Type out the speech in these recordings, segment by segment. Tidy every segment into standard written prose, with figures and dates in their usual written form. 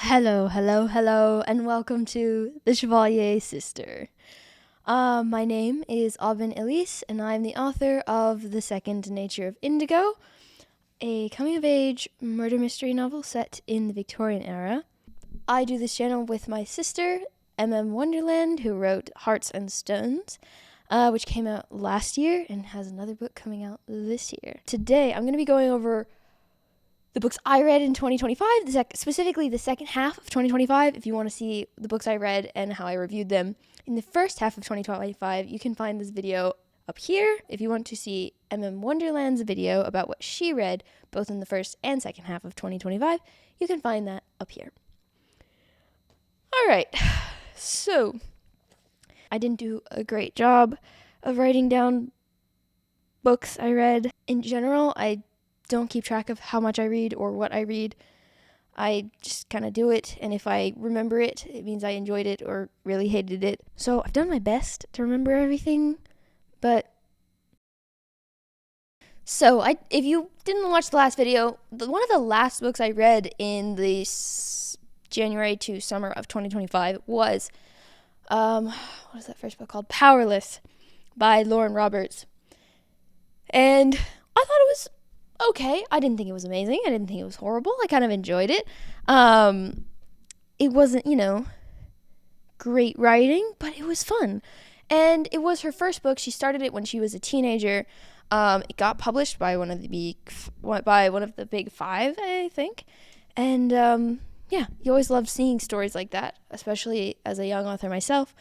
Hello, and welcome to the Chevalier Sister. My name is Aubin Elise, and I'm the author of The Second Nature of Indigo, a coming-of-age murder mystery novel set in the Victorian era. I do this channel with my sister, Wonderland, who wrote Hearts and Stones, which came out last year and has another book coming out this year. Today, I'm going to be going over the books I read in 2025, specifically the second half of 2025. If you want to see the books I read and how I reviewed them in the first half of 2025, you can find this video up here. If you want to see Wonderland's video about what she read, both in the first and second half of 2025, you can find that up here. All right, so I didn't do a great job of writing down books I read. In general, I don't keep track of how much I read or what I read. I just kind of do it, and if I remember it, it means I enjoyed it or really hated it. So I've done my best to remember everything, but if you didn't watch the last video, one of the last books I read in the January to summer of 2025 was, what is that first book called? Powerless by Lauren Roberts. And I thought it was okay. I didn't think it was amazing. I didn't think it was horrible. I kind of enjoyed it. It wasn't, great writing, but it was fun. And it was her first book. She started it when she was a teenager. It got published by one of the big five, I think. And you always loved seeing stories like that, especially as a young author myself.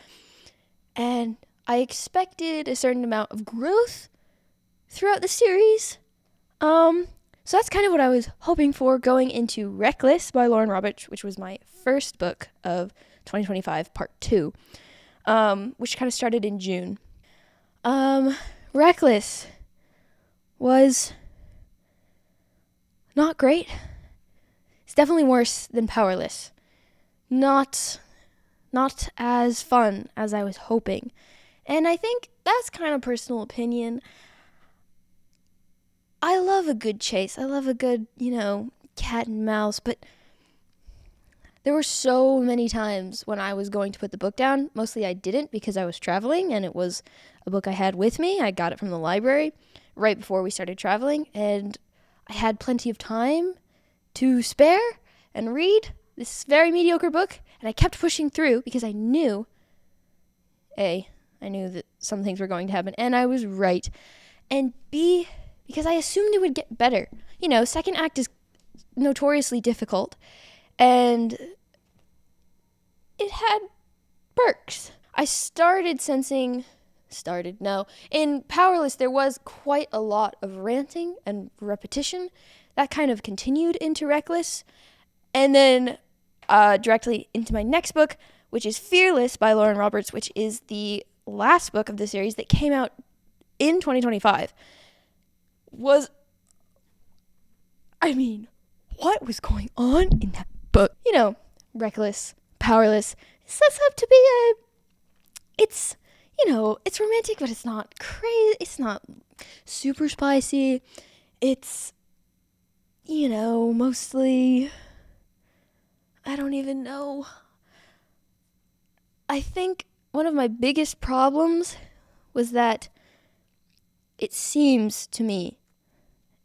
And I expected a certain amount of growth throughout the series. So that's kind of what I was hoping for going into Reckless by Lauren Roberts, which was my first book of 2025, part 2, which kind of started in June. Reckless was not great. It's definitely worse than Powerless. Not as fun as I was hoping. And I think that's kind of personal opinion. I love a good chase. I love a good, cat and mouse, but there were so many times when I was going to put the book down. Mostly I didn't because I was traveling, and it was a book I had with me. I got it from the library right before we started traveling, and I had plenty of time to spare and read this very mediocre book, and I kept pushing through because I knew that some things were going to happen, and I was right, and B, because I assumed it would get better. Second act is notoriously difficult, and it had perks. In Powerless, there was quite a lot of ranting and repetition. That kind of continued into Reckless, and then directly into my next book, which is Fearless by Lauren Roberts, which is the last book of the series that came out in 2025. What was going on in that book? Reckless, Powerless, it sets up to be it's romantic, but it's not crazy, it's not super spicy, it's, mostly, I don't even know. I think one of my biggest problems was that it seems to me,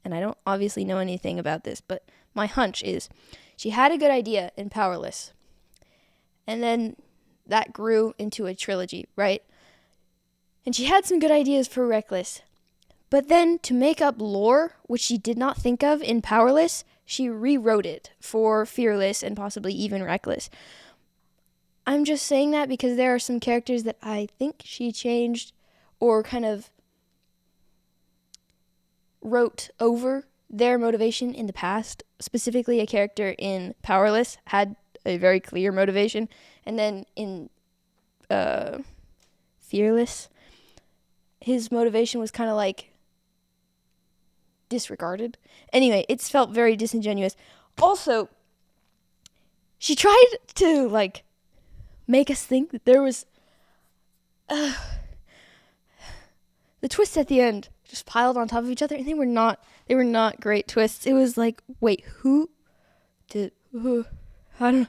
and I don't obviously know anything about this, but my hunch is she had a good idea in Powerless, and then that grew into a trilogy, right? And she had some good ideas for Reckless, but then to make up lore, which she did not think of in Powerless, she rewrote it for Fearless and possibly even Reckless. I'm just saying that because there are some characters that I think she changed or kind of wrote over their motivation in the past. Specifically, a character in Powerless had a very clear motivation, and then in Fearless, his motivation was kind of like disregarded. Anyway, it's felt very disingenuous. Also, she tried to make us think that there was the twists at the end just piled on top of each other, and they were not great twists. It was like, wait, I don't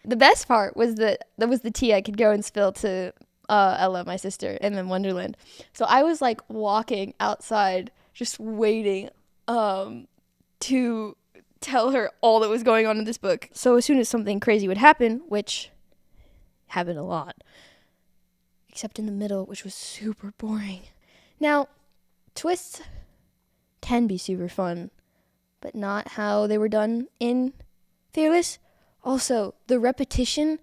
the best part was that was the tea I could go and spill to Ella, my sister, and then Wonderland. So I was like walking outside, just waiting to tell her all that was going on in this book. So as soon as something crazy would happen, which happened a lot, except in the middle, which was super boring. Now, twists can be super fun, but not how they were done in Fearless. Also, the repetition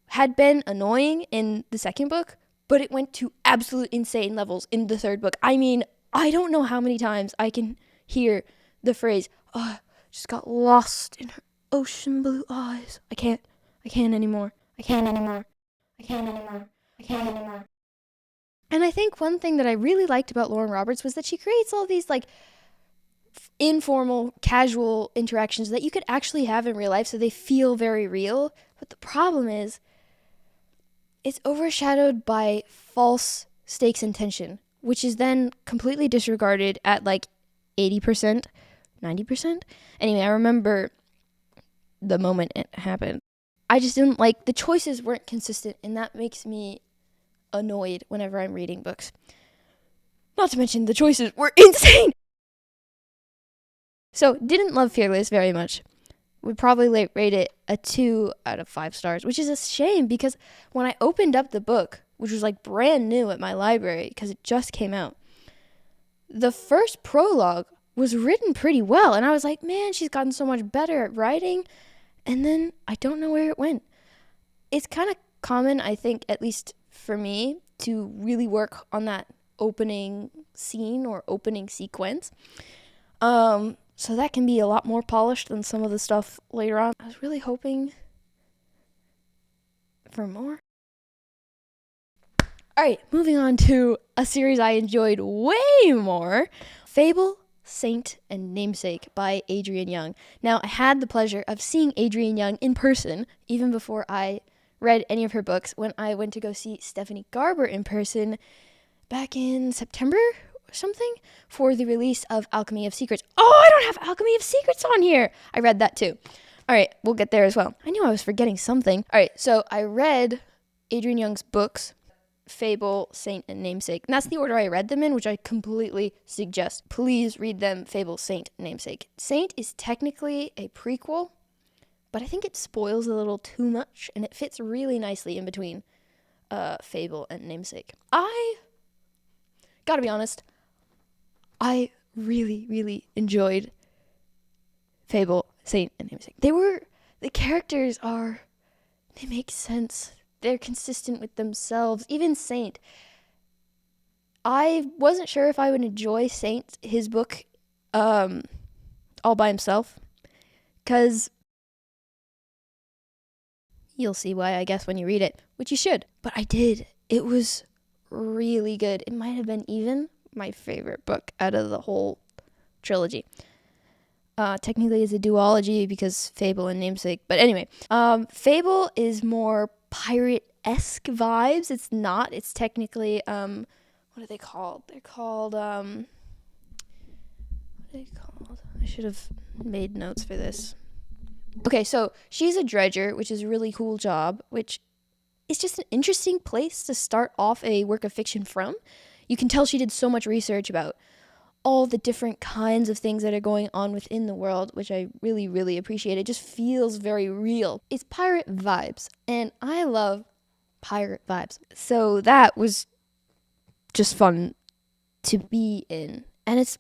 had been annoying in the second book, but it went to absolute insane levels in the third book. I mean, I don't know how many times I can hear the phrase, "Oh, just got lost in her ocean blue eyes. I can't anymore. I can't anymore. I can't anymore. I can't anymore." And I think one thing that I really liked about Lauren Roberts was that she creates all these like informal, casual interactions that you could actually have in real life, so they feel very real. But the problem is, it's overshadowed by false stakes and tension, which is then completely disregarded at like 80%, 90%. Anyway, I remember the moment it happened. I just didn't like, the choices weren't consistent, and that makes me annoyed whenever I'm reading books. Not to mention the choices were insane. So, didn't love Fearless very much. Would probably rate it a 2 out of 5 stars, which is a shame because when I opened up the book, which was like brand new at my library because it just came out, the first prologue was written pretty well. And I was like, man, she's gotten so much better at writing. And then I don't know where it went. It's kind of common, I think, at least for me, to really work on that opening scene or opening sequence. So that can be a lot more polished than some of the stuff later on. I was really hoping for more. Alright, moving on to a series I enjoyed way more. Fable, Saint, and Namesake by Adrienne Young. Now, I had the pleasure of seeing Adrienne Young in person, even before I read any of her books, when I went to go see Stephanie Garber in person back in September something for the release of Alchemy of Secrets. Oh, I don't have Alchemy of Secrets on here. I read that too. All right, we'll get there as well. I knew I was forgetting something. All right, so I read Adrienne Young's books, Fable, Saint, and Namesake. And that's the order I read them in, which I completely suggest. Please read them, Fable, Saint, Namesake. Saint is technically a prequel, but I think it spoils a little too much, and it fits really nicely in between Fable and Namesake. I gotta be honest, I really, really enjoyed Fable, Saint, and Namesake. The characters they make sense. They're consistent with themselves. Even Saint. I wasn't sure if I would enjoy Saint, his book, all by himself. Because you'll see why, I guess, when you read it. Which you should. But I did. It was really good. It might have been even my favorite book out of the whole trilogy. Technically it's a duology because Fable and Namesake, but anyway, Fable is more pirate-esque vibes. It's technically what are they called? They're called what are they called? I should have made notes for this. Okay, so she's a dredger, which is a really cool job, which is just an interesting place to start off a work of fiction from. You can tell she did so much research about all the different kinds of things that are going on within the world, which I really, really appreciate. It just feels very real. It's pirate vibes, and I love pirate vibes. So that was just fun to be in. And it's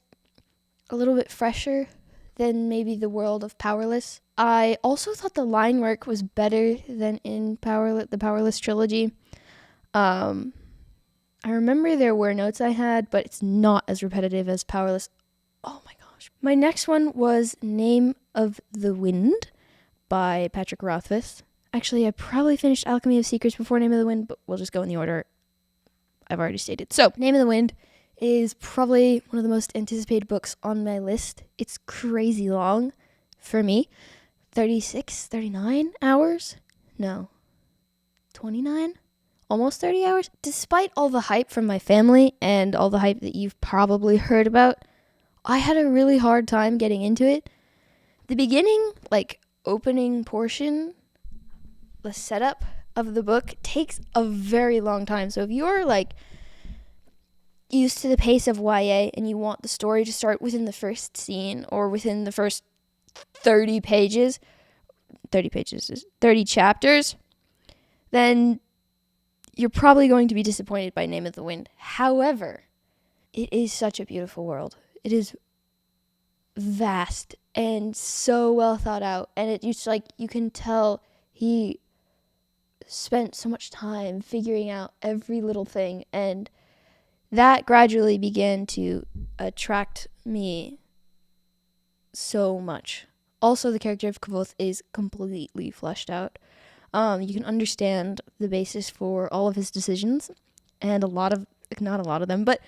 a little bit fresher than maybe the world of Powerless. I also thought the line work was better than in the Powerless trilogy. I remember there were notes I had, but it's not as repetitive as Powerless. Oh my gosh. My next one was Name of the Wind by Patrick Rothfuss. Actually, I probably finished Alchemy of Secrets before Name of the Wind, but we'll just go in the order I've already stated. So, Name of the Wind is probably one of the most anticipated books on my list. It's crazy long for me. 36, 39 hours? No. 29? Almost 30 hours. Despite all the hype from my family and all the hype that you've probably heard about, I had a really hard time getting into it. The beginning, opening portion the setup of the book takes a very long time. So if you're like used to the pace of YA and you want the story to start within the first scene or within the first 30 chapters, then you're probably going to be disappointed by Name of the Wind. However, it is such a beautiful world. It is vast and so well thought out, and it's like you can tell he spent so much time figuring out every little thing, and that gradually began to attract me so much. Also, the character of Kvothe is completely fleshed out. You can understand the basis for all of his decisions, and not a lot of them, but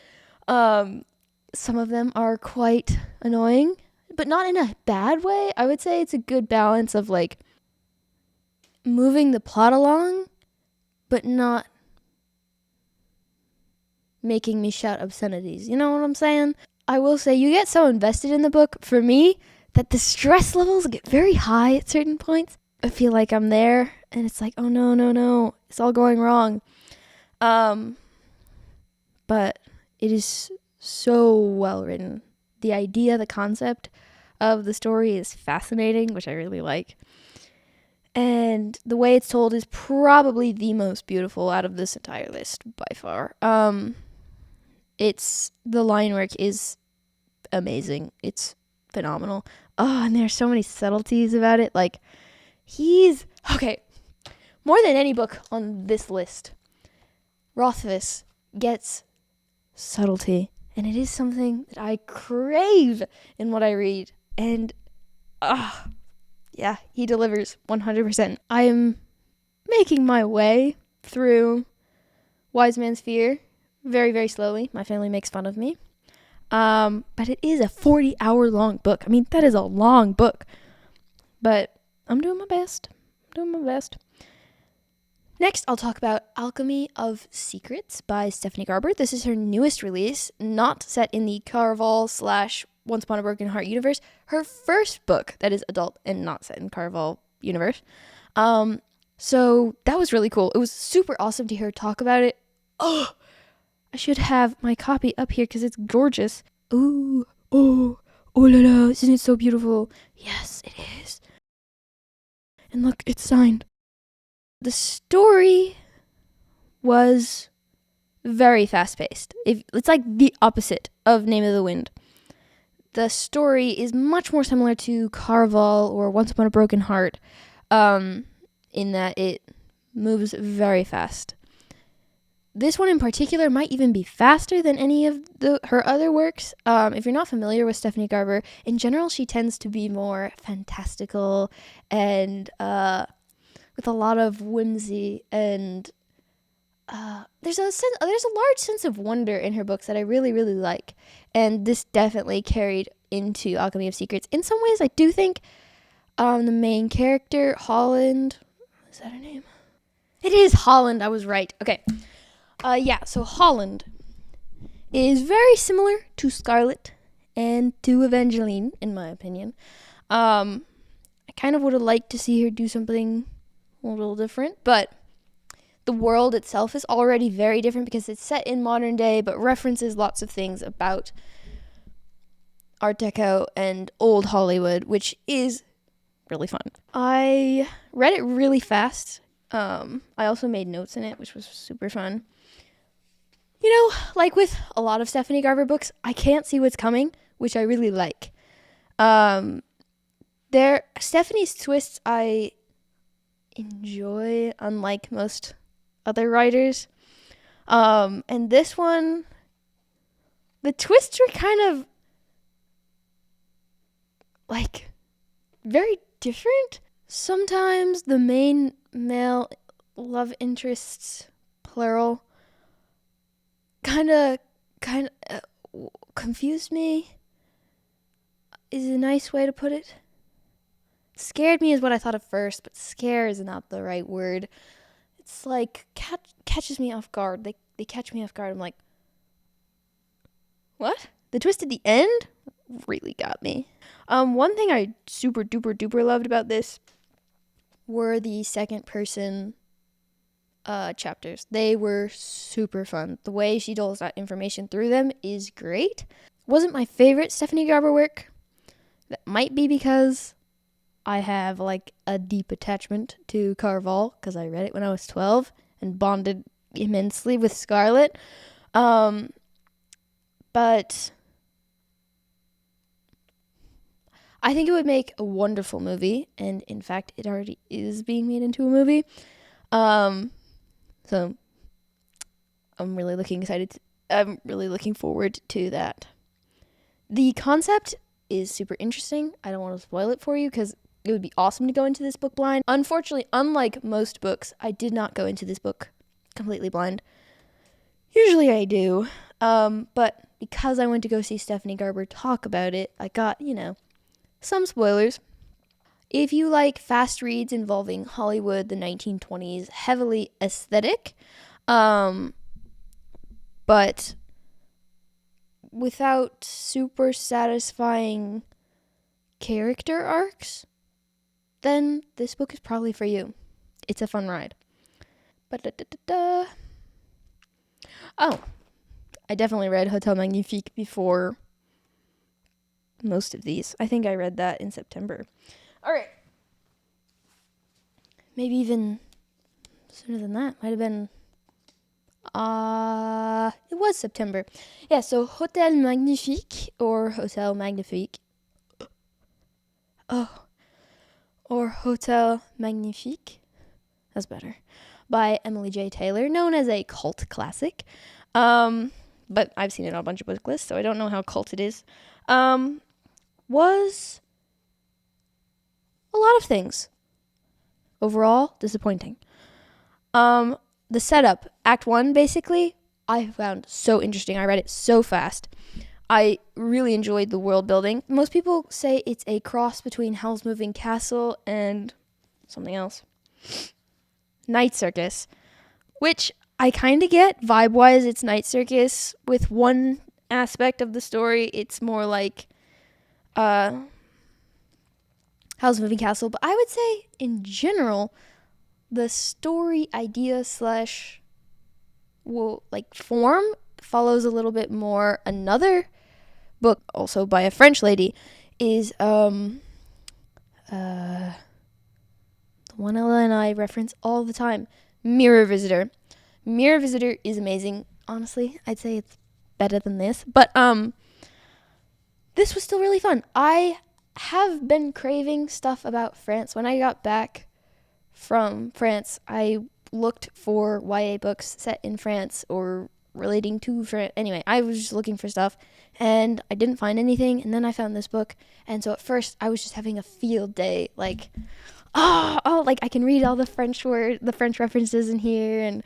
some of them are quite annoying, but not in a bad way. I would say it's a good balance of like moving the plot along, but not making me shout obscenities. You know what I'm saying? I will say you get so invested in the book, for me, that the stress levels get very high at certain points. I feel like I'm there, and it's like, oh no, it's all going wrong. But it is so well written. The idea, the concept of the story is fascinating, which I really like. And the way it's told is probably the most beautiful out of this entire list by far. The line work is amazing. It's phenomenal. Oh, and there's so many subtleties about it. Like, more than any book on this list, Rothfuss gets subtlety, and it is something that I crave in what I read. And yeah, he delivers 100%. I am making my way through Wise Man's Fear very, very slowly. My family makes fun of me. But it is a 40-hour long book. I mean, that is a long book. But I'm doing my best. Next, I'll talk about Alchemy of Secrets by Stephanie Garber. This is her newest release, not set in the Caraval / Once Upon a Broken Heart universe. Her first book that is adult and not set in Caraval universe. So that was really cool. It was super awesome to hear her talk about it. Oh, I should have my copy up here because it's gorgeous. Oh la la, isn't it so beautiful? Yes, it is. And look, it's signed. The story was very fast-paced. It's like the opposite of Name of the Wind. The story is much more similar to Caraval or Once Upon a Broken Heart, in that it moves very fast. This one in particular might even be faster than any of her other works. If you're not familiar with Stephanie Garber, in general, she tends to be more fantastical and with a lot of whimsy, and there's a large sense of wonder in her books that I really, really like. And this definitely carried into Alchemy of Secrets. In some ways, I do think the main character, Holland, is that her name? It is Holland. I was right. Okay. So Holland is very similar to Scarlet and to Evangeline, in my opinion. I kind of would have liked to see her do something a little different, but the world itself is already very different because it's set in modern day, but references lots of things about Art Deco and old Hollywood, which is really fun. I read it really fast. I also made notes in it, which was super fun. You know, like with a lot of Stephanie Garber books, I can't see what's coming, which I really like. Stephanie's twists I enjoy, unlike most other writers. And this one, the twists are kind of like very different. Sometimes the main male love interests, plural, kind of confused me, is a nice way to put it. Scared me is what I thought at first, but scare is not the right word. It's like catches me off guard. They catch me off guard. I'm like, what? The twist at the end really got me. One thing I super duper duper loved about this were the second person chapters. They were super fun. The way she doles that information through them is great. Wasn't my favorite Stephanie Garber work. That might be because I have like a deep attachment to Carval because I read it when I was 12 and bonded immensely with Scarlet. But I think it would make a wonderful movie, and in fact, it already is being made into a movie. So I'm really looking forward to that. The concept is super interesting. I don't want to spoil it for you because it would be awesome to go into this book blind. Unfortunately, unlike most books, I did not go into this book completely blind. Usually I do. But because I went to go see Stephanie Garber talk about it, I got, some spoilers. If you like fast reads involving Hollywood, the 1920s, heavily aesthetic, but without super satisfying character arcs, then this book is probably for you. It's a fun ride. Oh, I definitely read Hotel Magnifique before most of these. I think I read that in September. All right. Maybe even sooner than that. Might have been it was September. Yeah, so Hotel Magnifique or Hotel Magnifique. Or Hotel Magnifique. That's better. By Emily J. Taylor, known as a cult classic. But I've seen it on a bunch of book lists, so I don't know how cult it is. Was a lot of things. Overall, disappointing. The setup, Act 1, basically, I found so interesting. I read it so fast. I really enjoyed the world building. Most people say it's a cross between Howl's Moving Castle and something else. Night Circus, which I kind of get. Vibe-wise, it's Night Circus. With one aspect of the story, it's more like Howl's Moving Castle. But I would say, in general, the story idea form follows a little bit more. Another book, also by a French lady, is the one Ella and I reference all the time, Mirror Visitor. Mirror Visitor is amazing. Honestly, I'd say it's better than this, but this was still really fun. I have been craving stuff about France. When I got back from France, I looked for YA books set in France or relating to France. Anyway, I was just looking for stuff and I didn't find anything, and then I found this book, and so at first I was just having a field day, like like I can read all the French references in here, and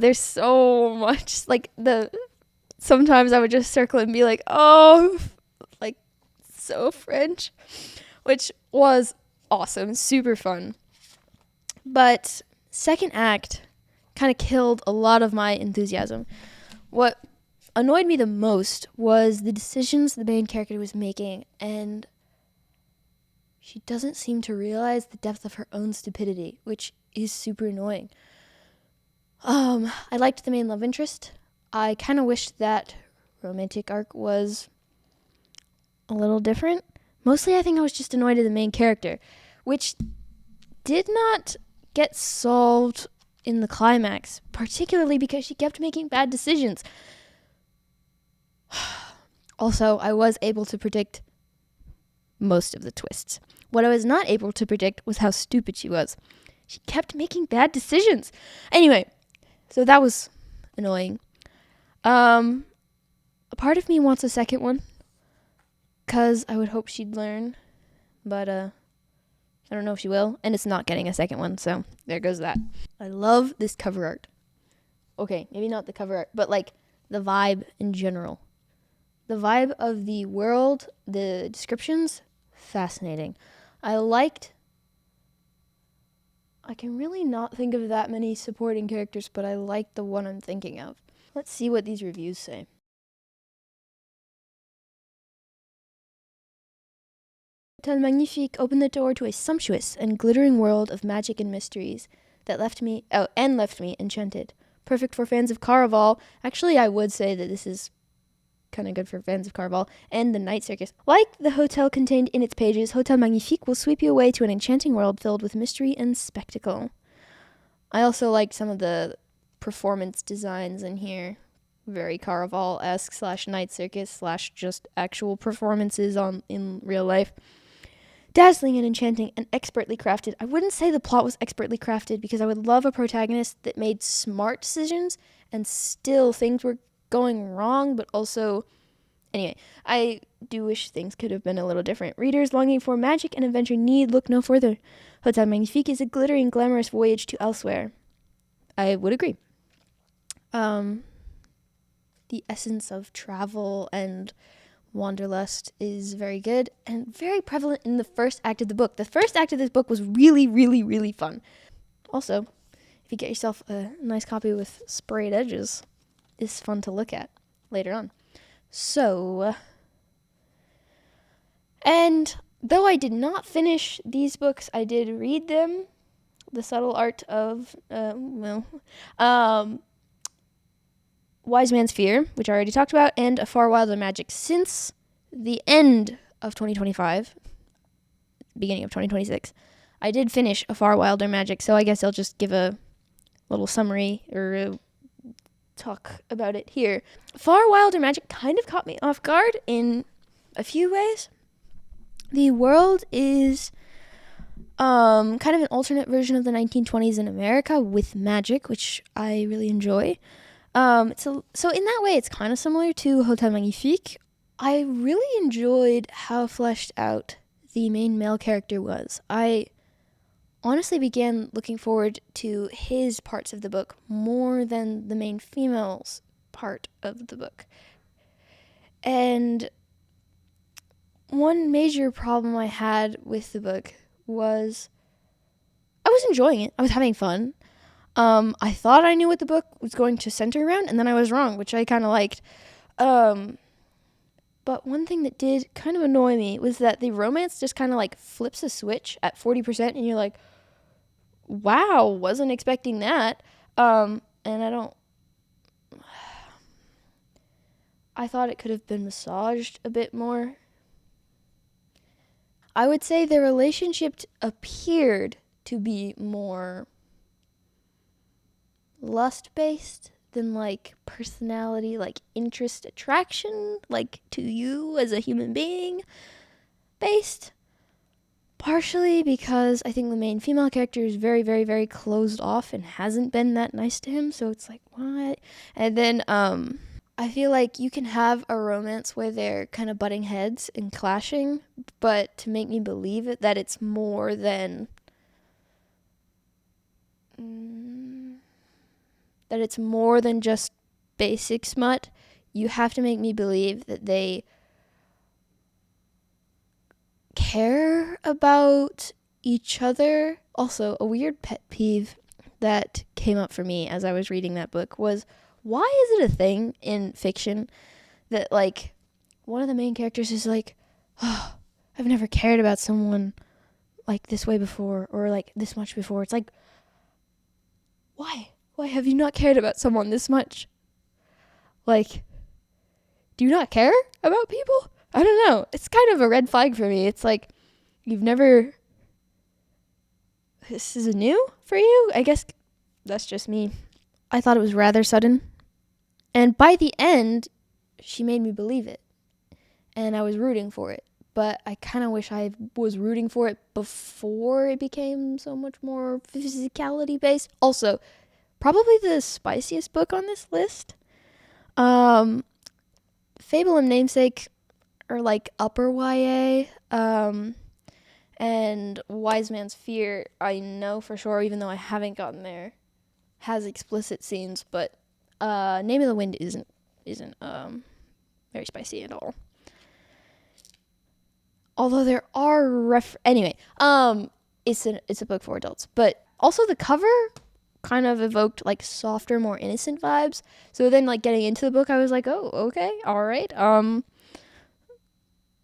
there's so much, sometimes I would just circle and be like, oh, like, so French, which was awesome, super fun. But second act kind of killed a lot of my enthusiasm. What annoyed me the most was the decisions the main character was making, and she doesn't seem to realize the depth of her own stupidity, which is super annoying. I liked the main love interest. I kind of wished that romantic arc was a little different. Mostly I think I was just annoyed at the main character, which did not get solved in the climax, particularly because she kept making bad decisions. Also, I was able to predict most of the twists. What I was not able to predict was how stupid she was. She kept making bad decisions. Anyway, so that was annoying. A part of me wants a second one, because I would hope she'd learn, but I don't know if she will, and it's not getting a second one, so there goes that. I love this cover art. Okay, maybe not the cover art, but like the vibe in general. The vibe of the world, the descriptions, fascinating. I can really not think of that many supporting characters, but I like the one I'm thinking of. Let's see what these reviews say. Hotel Magnifique opened the door to a sumptuous and glittering world of magic and mysteries that left me enchanted. Perfect for fans of Caraval. Actually, I would say that this is kind of good for fans of Caraval and the Night Circus. Like the hotel contained in its pages, Hotel Magnifique will sweep you away to an enchanting world filled with mystery and spectacle. I also like some of the performance designs in here. Very Caraval-esque / Night Circus / just actual performances in real life. Dazzling and enchanting and expertly crafted. I wouldn't say the plot was expertly crafted because I would love a protagonist that made smart decisions and still things were going wrong, but also... Anyway, I do wish things could have been a little different. Readers longing for magic and adventure need look no further. Hotel Magnifique is a glittering, glamorous voyage to elsewhere. I would agree. The essence of travel and wanderlust is very good and very prevalent in the first act of the book. The first act of this book was really, really, really fun. Also, if you get yourself a nice copy with sprayed edges, it's fun to look at later on. So, and though I did not finish these books, I did read them. The Subtle Art of, Wise Man's Fear, which I already talked about, and A Far Wilder Magic. Since the end of 2025, beginning of 2026, I did finish A Far Wilder Magic, so I guess I'll just give a little summary or a talk about it here. Far Wilder Magic kind of caught me off guard in a few ways. The world is kind of an alternate version of the 1920s in America with magic, which I really enjoy. So in that way, it's kind of similar to Hotel Magnifique. I really enjoyed how fleshed out the main male character was. I honestly began looking forward to his parts of the book more than the main female's part of the book. And one major problem I had with the book was I was enjoying it. I was having fun. I thought I knew what the book was going to center around, and then I was wrong, which I kind of liked. But one thing that did kind of annoy me was that the romance just kind of like flips a switch at 40%, and you're like, wow, wasn't expecting that. And I thought it could have been massaged a bit more. I would say their relationship appeared to be more lust-based than like personality, like interest, attraction, like to you as a human being based. Partially because I think the main female character is very, very, very closed off and hasn't been that nice to him, so it's like, what? And then I feel like you can have a romance where they're kind of butting heads and clashing, but to make me believe it, that it's more than just basic smut, you have to make me believe that they care about each other. Also, a weird pet peeve that came up for me as I was reading that book was, why is it a thing in fiction that like one of the main characters is like, oh, I've never cared about someone like this way before, or like this much before. It's like, why have you not cared about someone this much? Like, do you not care about people? I don't know. It's kind of a red flag for me. It's like, this is new for you? I guess that's just me. I thought it was rather sudden. And by the end, she made me believe it. And I was rooting for it. But I kind of wish I was rooting for it before it became so much more physicality based. Also, probably the spiciest book on this list. Fable and Namesake are like upper YA. And Wise Man's Fear, I know for sure, even though I haven't gotten there, has explicit scenes, but Name of the Wind isn't very spicy at all. Although there are anyway, it's a book for adults, but also the cover kind of evoked like softer, more innocent vibes. So then like getting into the book, I was like, oh, okay, all right.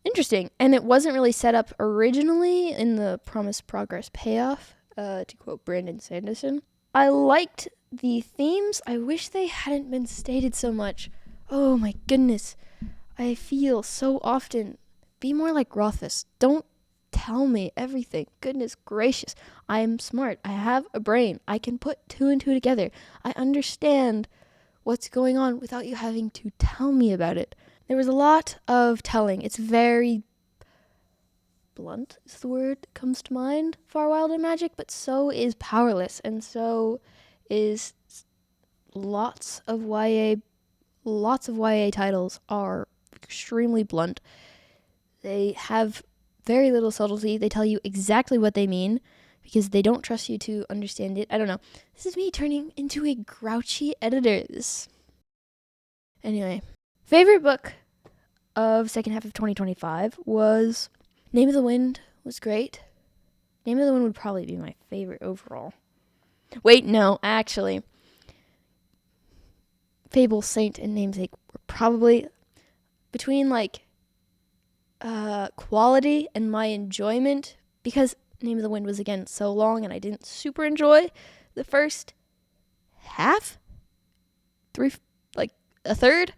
interesting. And it wasn't really set up originally in the Promise, Progress, Payoff, to quote Brandon Sanderson. I liked the themes. I wish they hadn't been stated so much. Oh my goodness. I feel so often, be more like Rothfuss. Don't tell me everything. Goodness gracious. I am smart. I have a brain. I can put 2 and 2 together. I understand what's going on without you having to tell me about it. There was a lot of telling. It's very blunt is the word that comes to mind, Far Wilder Magic, but so is Powerless, and so is lots of YA titles are extremely blunt. They have very little subtlety. They tell you exactly what they mean because they don't trust you to understand it. I don't know. This is me turning into a grouchy editor. Anyway, favorite book of second half of 2025 was Name of the Wind. Was great. Name of the Wind would probably be my favorite overall. Wait, no, actually. Fable, Saint, and Namesake were probably between quality and my enjoyment, because Name of the Wind was again so long and I didn't super enjoy the first half, a third,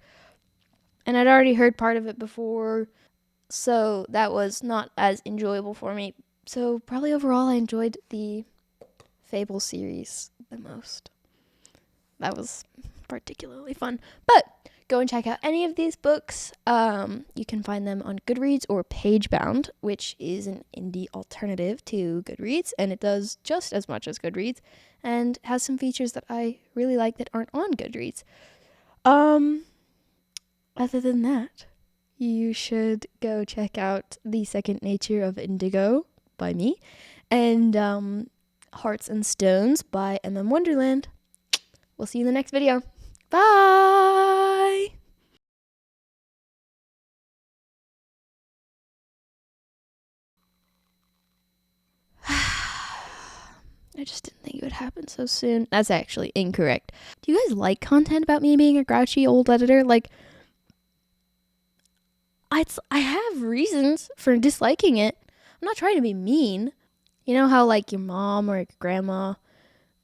and I'd already heard part of it before, so that was not as enjoyable for me. So probably overall I enjoyed the Fable series the most. That was particularly fun. But go and check out any of these books. You can find them on Goodreads or Pagebound, which is an indie alternative to Goodreads, and it does just as much as Goodreads and has some features that I really like that aren't on Goodreads. Other than that, you should go check out The Second Nature of Indigo by me and Hearts and Stones by MM Wonderland. We'll see you in the next video. Bye! I just didn't think it would happen so soon. That's actually incorrect. Do you guys like content about me being a grouchy old editor? I have reasons for disliking it. I'm not trying to be mean. You know how your mom or your grandma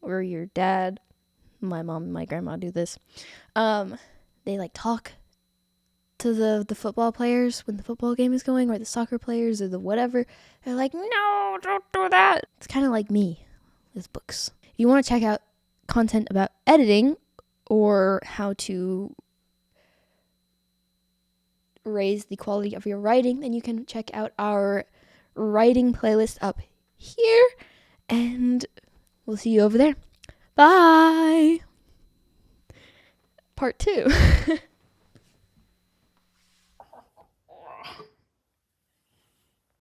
or your dad, my mom and my grandma do this, they talk to the football players when the football game is going, or the soccer players, or the whatever. They're like, no, don't do that. It's kind of like me with books. If you want to check out content about editing or how to raise the quality of your writing, then you can check out our writing playlist up here, and we'll see you over there. Bye! Part 2.